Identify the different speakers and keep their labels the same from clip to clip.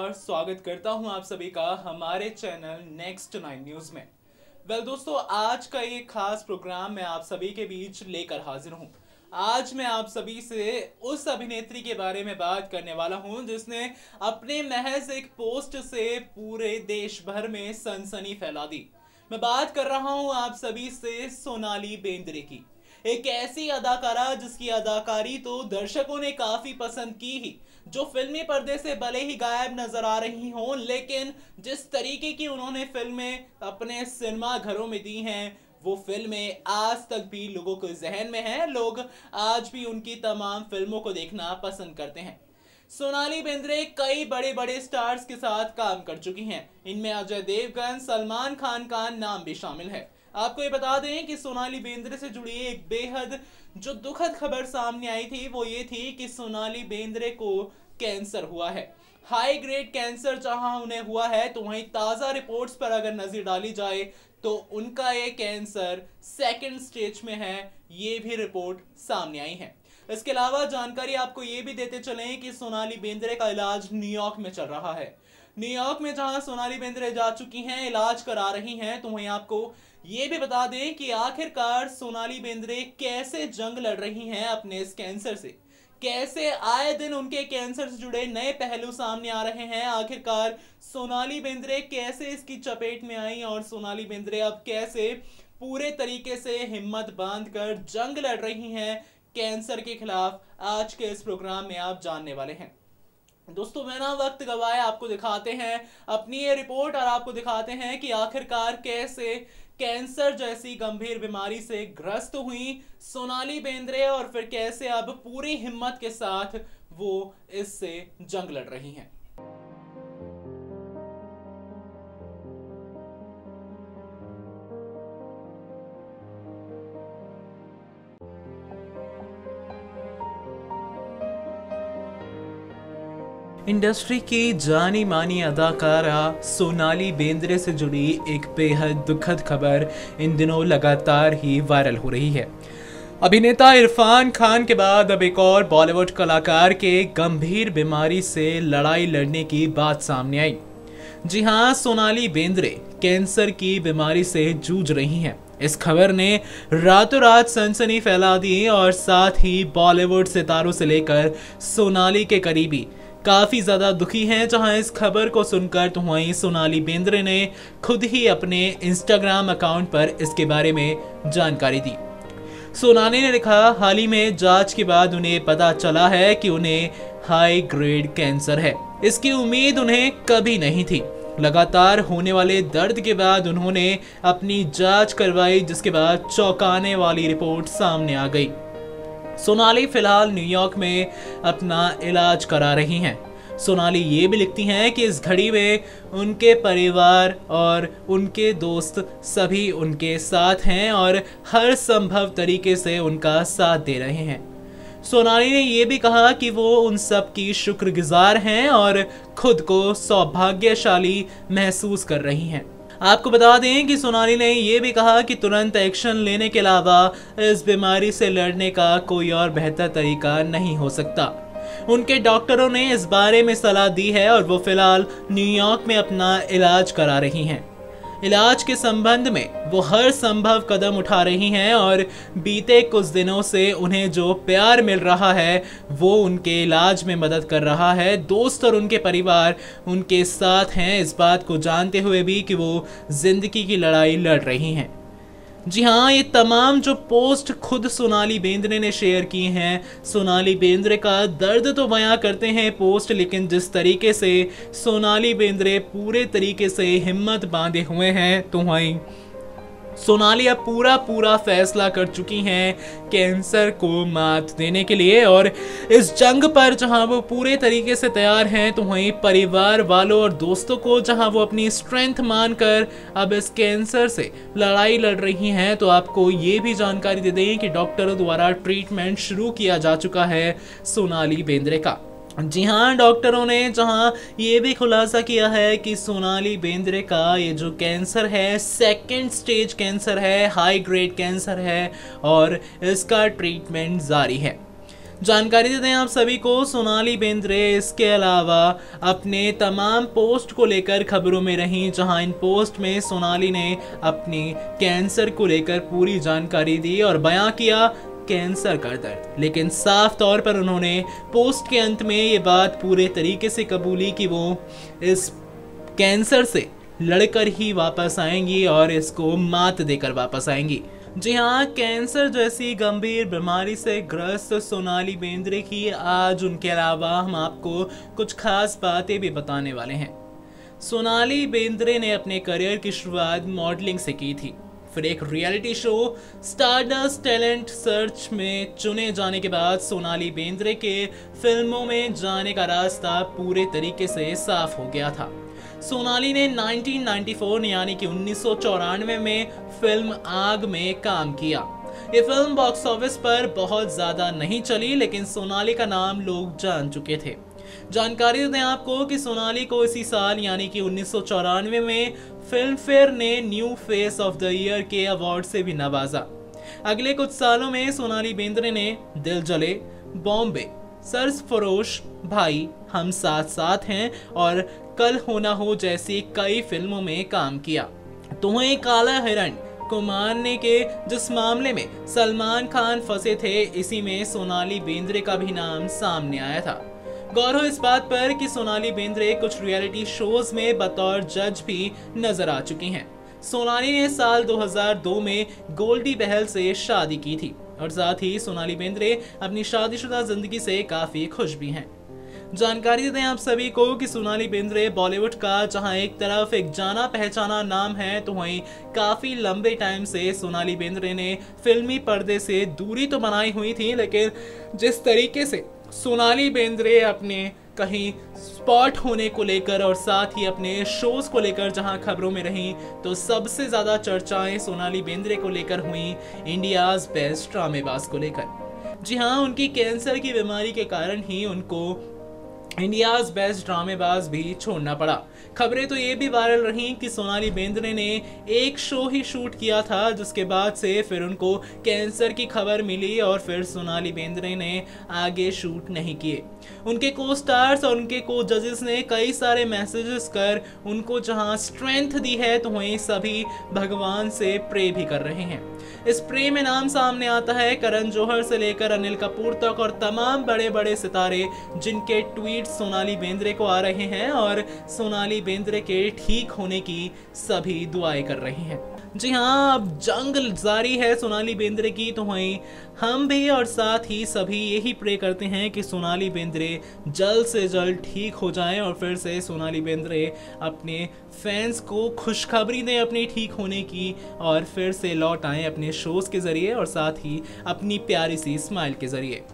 Speaker 1: और स्वागत करता हूं आप सभी का हमारे चैनल नेक्स्ट 9 न्यूज में। दोस्तों, आज का ये खास प्रोग्राम मैं आप सभी के बीच लेकर हाजिर हूं। आज मैं आप सभी से उस अभिनेत्री के बारे में बात करने वाला हूं जिसने अपने महज एक पोस्ट से पूरे देश भर में सनसनी फैला दी। मैं बात कर रहा हूं आप सभी से सोनाली बेंद्रे की, एक ऐसी अदाकारा जिसकी अदाकारी तो दर्शकों ने काफी पसंद की ही, जो फिल्मी पर्दे से भले ही गायब नजर आ रही हों, लेकिन जिस तरीके की उन्होंने फिल्में अपने सिनेमा घरों में दी हैं, वो फिल्में आज तक भी लोगों के जहन में हैं। लोग आज भी उनकी तमाम फिल्मों को देखना पसंद करते हैं। सोनाली बेंद्रे कई बड़े बड़े स्टार्स के साथ काम कर चुकी हैं। इनमें अजय देवगन, सलमान खान का नाम भी शामिल है। आपको ये बता दें कि सोनाली बेंद्रे से जुड़ी एक बेहद जो दुखद खबर सामने आई थी, वो ये थी कि सोनाली बेंद्रे को कैंसर हुआ है। हाई ग्रेड कैंसर जहां उन्हें हुआ है, तो वहीं ताज़ा रिपोर्ट्स पर अगर नजर डाली जाए तो उनका ये कैंसर सेकंड स्टेज में है। ये भी रिपोर्ट सामने आई है। इसके अलावा जानकारी आपको ये भी देते चलें कि सोनाली बेंद्रे का इलाज न्यूयॉर्क में चल रहा है। न्यूयॉर्क में जहां सोनाली बेंद्रे जा चुकी हैं, इलाज करा रही हैं, तो वहीं आपको ये भी बता दें कि आखिरकार सोनाली बेंद्रे कैसे जंग लड़ रही हैं अपने इस कैंसर से, कैसे आए दिन उनके कैंसर से जुड़े नए पहलू सामने आ रहे हैं। आखिरकार सोनाली बेंद्रे कैसे इसकी चपेट में आई और सोनाली बेंद्रे अब कैसे पूरे तरीके से हिम्मत बांधकर जंग लड़ रही हैं कैंसर के खिलाफ, आज के इस प्रोग्राम में आप जानने वाले हैं। दोस्तों, बिना वक्त गवाए आपको दिखाते हैं अपनी ये रिपोर्ट और आपको दिखाते हैं कि आखिरकार कैसे कैंसर जैसी गंभीर बीमारी से ग्रस्त हुई सोनाली बेंद्रे और फिर कैसे अब पूरी हिम्मत के साथ वो इससे जंग लड़ रही हैं। इंडस्ट्री की जानी मानी अदाकारा सोनाली बेंद्रे से जुड़ी एक बेहद दुखद खबर इन दिनों लगातार ही वायरल हो रही है। अभिनेता इरफान खान के बाद अब एक और बॉलीवुड कलाकार के गंभीर बीमारी से लड़ाई लड़ने की बात सामने आई। जी हां, सोनाली बेंद्रे कैंसर की बीमारी से जूझ रही हैं। इस खबर ने रातों रात सनसनी फैला दी और साथ ही बॉलीवुड सितारों से लेकर सोनाली के करीबी काफी ज्यादा दुखी हैं। जहां इस खबर को सुनकर तो वहीं सोनाली बेंद्रे ने खुद ही अपने इंस्टाग्राम अकाउंट पर इसके बारे में जानकारी दी। सोनाली ने लिखा, हाल ही में जांच के बाद उन्हें पता चला है कि उन्हें हाई ग्रेड कैंसर है। इसकी उम्मीद उन्हें कभी नहीं थी। लगातार होने वाले दर्द के बाद उन्होंने अपनी जांच करवाई, जिसके बाद चौंकाने वाली रिपोर्ट सामने आ गई। सोनाली फिलहाल न्यूयॉर्क में अपना इलाज करा रही हैं। सोनाली ये भी लिखती हैं कि इस घड़ी में उनके परिवार और उनके दोस्त सभी उनके साथ हैं और हर संभव तरीके से उनका साथ दे रहे हैं। सोनाली ने यह भी कहा कि वो उन सब की शुक्रगुजार हैं और खुद को सौभाग्यशाली महसूस कर रही हैं। आपको बता दें कि सोनाली ने यह भी कहा कि तुरंत एक्शन लेने के अलावा इस बीमारी से लड़ने का कोई और बेहतर तरीका नहीं हो सकता। उनके डॉक्टरों ने इस बारे में सलाह दी है और वो फिलहाल न्यूयॉर्क में अपना इलाज करा रही हैं। इलाज के संबंध में वो हर संभव कदम उठा रही हैं और बीते कुछ दिनों से उन्हें जो प्यार मिल रहा है वो उनके इलाज में मदद कर रहा है। दोस्त और उनके परिवार उनके साथ हैं, इस बात को जानते हुए भी कि वो जिंदगी की लड़ाई लड़ रही हैं। जी हाँ, ये तमाम जो पोस्ट खुद सोनाली बेंद्रे ने शेयर की हैं, सोनाली बेंद्रे का दर्द तो बयां करते हैं पोस्ट, लेकिन जिस तरीके से सोनाली बेंद्रे पूरे तरीके से हिम्मत बांधे हुए हैं, तो वहीं सोनाली अब पूरा फैसला कर चुकी हैं कैंसर को मात देने के लिए और इस जंग पर जहां वो पूरे तरीके से तैयार हैं, तो वहीं परिवार वालों और दोस्तों को जहां वो अपनी स्ट्रेंथ मानकर अब इस कैंसर से लड़ाई लड़ रही हैं। तो आपको ये भी जानकारी दे दें कि डॉक्टरों द्वारा ट्रीटमेंट शुरू किया जा चुका है सोनाली बेंद्रे का। जी हाँ, डॉक्टरों ने जहाँ ये भी खुलासा किया है कि सोनाली बेंद्रे का ये जो कैंसर है सेकंड स्टेज कैंसर है, हाई ग्रेड कैंसर है और इसका ट्रीटमेंट जारी है। जानकारी देते हैं आप सभी को, सोनाली बेंद्रे इसके अलावा अपने तमाम पोस्ट को लेकर खबरों में रहीं, जहां इन पोस्ट में सोनाली ने अपनी कैंसर को लेकर पूरी जानकारी दी और बयां किया कैंसर का दर्द। लेकिन साफ तौर पर उन्होंने पोस्ट के अंत में ये बात पूरे तरीके से कबूली कि वो इस कैंसर से लड़कर ही वापस आएंगी और इसको मात देकर वापस आएंगी। जी हाँ, कैंसर जैसी गंभीर बीमारी से ग्रस्त सोनाली बेंद्रे की आज उनके अलावा हम आपको कुछ खास बातें भी बताने वाले हैं। सोनाली बेंद्रे ने अपने करियर की शुरुआत मॉडलिंग से की थी। फिर एक reality show stardust talent search में चुने जाने के बाद सोनाली बेंद्रे के फिल्मों में जाने का रास्ता पूरे तरीके से साफ हो गया था। सोनाली ने 1994 यानी कि 1994 में फिल्म आग में काम किया। ये फिल्म बॉक्स ऑफिस पर बहुत ज्यादा नहीं चली, लेकिन सोनाली का नाम लोग जान चुके थे। जानकारी दें आपको कि सोनाली को इसी साल यानी कि 1994 में फिल्म फेयर ने new face of the year के अवार्ड से भी नवाजा। अगले कुछ सालों में सोनाली बेंद्रे ने दिल जले, बॉम्बे, सरफरोश, भाई, हम साथ साथ हैं और कल हो ना हो जैसी कई फिल्मों में काम किया। तुम्हें काला हिरण को मारने के जिस मामले में सलमान खान फंसे थे, इसी में सोनाली बेंद्रे का भी नाम सामने आया था। गौर हो इस बात पर कि सोनाली बेंद्रे कुछ रियलिटी शोज में बतौर जज भी नजर आ चुकी हैं। सोनाली ने साल 2002 में गोल्डी बहल से शादी की थी और साथ ही सोनाली बेंद्रे अपनी शादीशुदा जिंदगी से काफी खुश भी हैं। जानकारी दें आप सभी को कि सोनाली बेंद्रे बॉलीवुड का जहां एक तरफ एक जाना पहचाना नाम है, तो वहीं काफी लंबे टाइम से सोनाली बेंद्रे ने फिल्मी पर्दे से दूरी तो बनाई हुई थी, लेकिन जिस तरीके से सोनाली बेंद्रे अपने कहीं स्पॉट होने को लेकर और साथ ही अपने शोज को लेकर जहां खबरों में रहीं, तो सबसे ज्यादा चर्चाएं सोनाली बेंद्रे को लेकर हुई इंडियाज बेस्ट ड्रामेबाज को लेकर। जी हाँ, उनकी कैंसर की बीमारी के कारण ही उनको इंडियाज बेस्ट ड्रामेबाज भी छोड़ना पड़ा। खबरें तो ये भी वायरल रहीं कि सोनाली बेंद्रे ने एक शो ही शूट किया था, जिसके बाद से फिर उनको कैंसर की खबर मिली और फिर सोनाली बेंद्रे ने आगे शूट नहीं किए। उनके को स्टार्स और उनके को जजेस ने कई सारे मैसेजेस कर उनको जहां स्ट्रेंथ दी है, तो वहीं सभी भगवान से प्रे भी कर रहे हैं। इस प्रे में नाम सामने आता है करण जौहर से लेकर अनिल कपूर तक और तमाम बड़े बड़े सितारे, जिनके ट्वीट सोनाली बेंद्रे को आ रहे हैं और सोनाली बेंद्रे के ठीक होने की सभी दुआएं कर रही हैं। जी हाँ, अब जंग जारी है सोनाली बेंद्रे की, तो वहीं हम भी और साथ ही सभी यही प्रे करते हैं कि सोनाली बेंद्रे जल्द से जल्द ठीक हो जाएं और फिर से सोनाली बेंद्रे अपने फैंस को खुशखबरी दें अपने ठीक होने की और फिर से लौट आएं अपने शोज के जरिए और साथ ही अपनी प्यारी सी स्माइल के जरिए।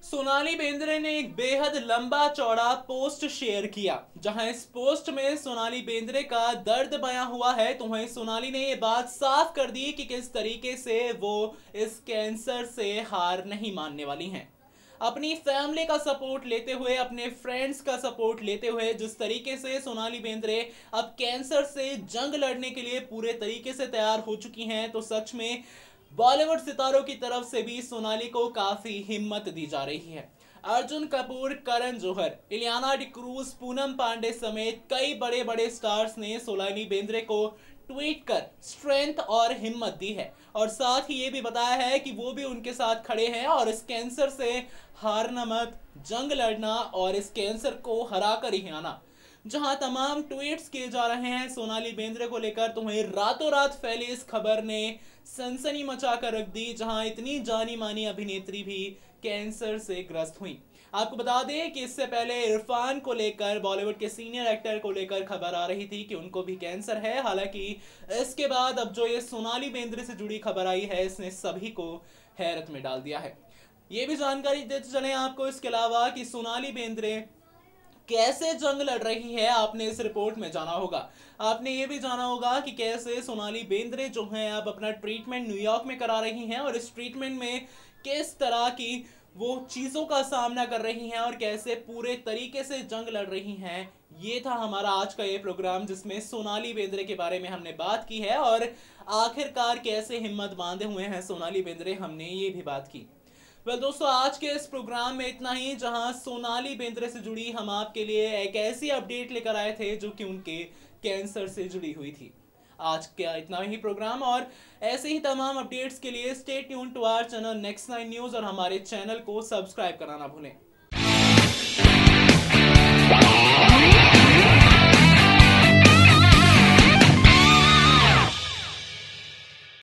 Speaker 1: सोनाली बेंद्रे ने एक बेहद लंबा चौड़ा पोस्ट शेयर किया, जहां इस पोस्ट में सोनाली बेंद्रे का दर्द बयां हुआ है, तो वहीं सोनाली ने ये बात साफ कर दी कि किस तरीके से वो इस कैंसर से हार नहीं मानने वाली हैं। अपनी फैमिली का सपोर्ट लेते हुए, अपने फ्रेंड्स का सपोर्ट लेते हुए जिस तरीके से सोनाली बेंद्रे अब कैंसर से जंग लड़ने के लिए पूरे तरीके से तैयार हो चुकी हैं, तो सच में बॉलीवुड सितारों की तरफ से भी सोनाली को काफी हिम्मत दी जा रही है। अर्जुन कपूर, करण जौहर, इलियाना डिक्रूज, पूनम पांडे समेत कई बड़े बड़े स्टार्स ने सोनाली बेंद्रे को ट्वीट कर स्ट्रेंथ और हिम्मत दी है और साथ ही ये भी बताया है कि वो भी उनके साथ खड़े हैं और इस कैंसर से हारना मत, जंग लड़ना और इस कैंसर को हरा कर ही आना। जहां तमाम ट्वीट्स किए जा रहे हैं सोनाली बेंद्रे को लेकर, तो वहीं रातों रात फैली इस खबर ने सनसनी मचा कर रख दी, जहां इतनी जानी मानी अभिनेत्री भी कैंसर से ग्रस्त हुई। आपको बता दें कि इससे पहले इरफान को लेकर, बॉलीवुड के सीनियर एक्टर को लेकर खबर आ रही थी कि उनको भी कैंसर है। हालांकि इसके बाद अब जो ये सोनाली बेंद्रे से जुड़ी खबर आई है, इसने सभी को हैरत में डाल दिया है। ये भी जानकारी देते चले आपको इसके अलावा कि सोनाली बेंद्रे कैसे जंग लड़ रही है, आपने इस रिपोर्ट में जाना होगा। आपने ये भी जाना होगा कि कैसे सोनाली बेंद्रे जो हैं अब अपना ट्रीटमेंट न्यूयॉर्क में करा रही हैं और इस ट्रीटमेंट में किस तरह की वो चीज़ों का सामना कर रही हैं और कैसे पूरे तरीके से जंग लड़ रही हैं। ये था हमारा आज का ये प्रोग्राम, जिसमें सोनाली बेंद्रे के बारे में हमने बात की है और आखिरकार कैसे हिम्मत बांधे हुए हैं सोनाली बेंद्रे, हमने ये भी बात की। दोस्तों, आज के इस प्रोग्राम में इतना ही, जहां सोनाली बेंद्रे से जुड़ी हम आपके लिए एक ऐसी अपडेट लेकर आए थे जो कि उनके कैंसर से जुड़ी हुई थी। आज का इतना ही प्रोग्राम, और ऐसे ही तमाम अपडेट्स के लिए stay tune to our channel next 9 news और हमारे चैनल को सब्सक्राइब कराना भूलें।